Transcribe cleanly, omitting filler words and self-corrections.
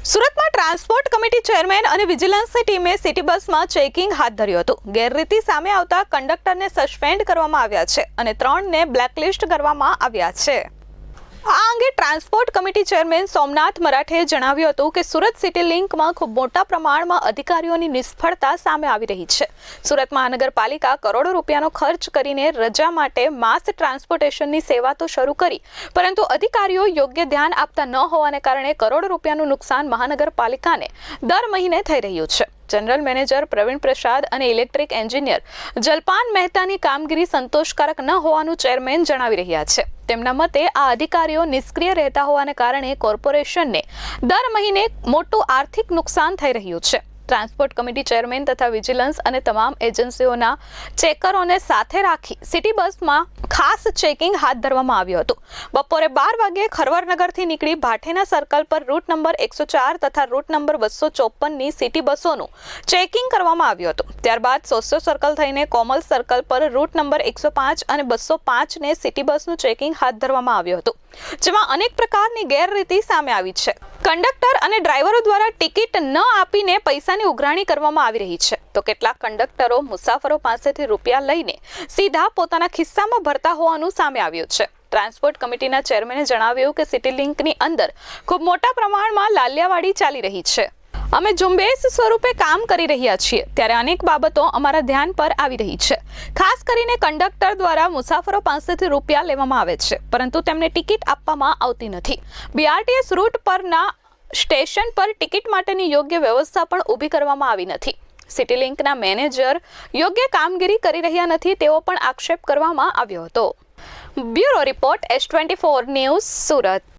સુરતમાં transport committee chairman અને વિજિલન્સની ટીમે સિટી બસમાં ચેકિંગ હાથ ધર્યું હતું। ગેરરીતિ સામે આવતા કંડક્ટરને સસ્પેન્ડ કરવામાં આવ્યા છે અને 3ને બ્લેકલિસ્ટ કરવામાં આવ્યા છે। આ અંગે ટ્રાન્સપોર્ટ કમિટી ચેરમેન સોમનાથ મરાઠેએ જણાવ્યું હતું કે સુરત સિટી લિંકમાં ખૂબ મોટા પ્રમાણમાં અધિકારીઓની નિષ્ફળતા સામે આવી રહી છે। સુરત મહાનગરપાલિકા કરોડો રૂપિયાનો ખર્ચ કરીને રજા માટે માસ ટ્રાન્સપોર્ટેશનની સેવા તો શરૂ કરી, પરંતુ અધિકારીઓ યોગ્ય ધ્યાન આપતા ન હોવાને કારણે કરોડો રૂપિયાનું નુકસાન મહાનગરપાલિકાને દર મહિને થઈ રહ્યું છે। જનરલ મેનેજર પ્રવીણ પ્રસાદ અને ઇલેક્ટ્રિક એન્જિનિયર જલપાન મહેતાની કામગીરી સંતોષકારક ન હોવાનું ચેરમેન જણાવી રહ્યા છે। તેમના મતે આ અધિકારીઓ નિષ્ક્રિય રહેતા હોવાને કારણે કોર્પોરેશનને દર મહિને મોટું આર્થિક નુકસાન થઈ રહ્યું છે। ટ્રાન્સપોર્ટ કમિટી ચેરમેન તથા વિજિલન્સ અને તમામ એજન્સીઓના ચેકરોને સાથે રાખી સિટી બસમાં ખાસ ચેકિંગ હાથ ધરવામાં આવ્યું હતું। બપોરે 12 વાગ્યે ખરવરનગરથી નીકળી ભાઠેના સર્કલ પર રૂટ નંબર 104 તથા રૂટ નંબર 254ની સિટી બસોનું ચેકિંગ કરવામાં આવ્યું હતું। ત્યારબાદ સોસો સર્કલ થઈને કોમલ સર્કલ પર રૂટ નંબર 105 અને 205ને સિટી બસનું ચેકિંગ હાથ ધરવામાં આવ્યું હતું, જેમાં અનેક પ્રકારની ગેરરીતિ સામે આવી છે। કંડક્ટર અને ડ્રાઈવરો દ્વારા ટિકિટ ન આપીને પૈસાની ઉઘરાણી કરવામાં આવી રહી છે, તો કેટલાક કંડક્ટરો મુસાફરો પાસેથી રૂપિયા લઈને સીધા પોતાના ખિસ્સામાં ભરતા હોવાનું સામે આવ્યું છે। ટ્રાન્સપોર્ટ કમિટીના ચેરમેને જણાવ્યું કે સિટી લિંકની અંદર ખૂબ મોટા પ્રમાણમાં લાલિયાવાડી ચાલી રહી છે। અમે ઝુંબેશ સ્વરૂપે કામ કરી રહ્યા છીએ ત્યારે અનેક બાબતો અમારા ધ્યાન પર આવી રહી છે। ખાસ કરીને કંડક્ટર દ્વારા મુસાફરો પાસેથી રૂપિયા લેવામાં આવે છે, પરંતુ તેમને ટિકિટ આપવામાં આવતી નથી। બીઆરટીએસ રૂટ પરના સ્ટેશન પર ટિકિટ માટેની યોગ્ય વ્યવસ્થા પણ ઊભી કરવામાં આવી નથી। સિટી લિંકના મેનેજર યોગ્ય કામગીરી કરી રહ્યા નથી તેવો પણ આક્ષેપ કરવામાં આવ્યો હતો। Bureau report S24 news Surat.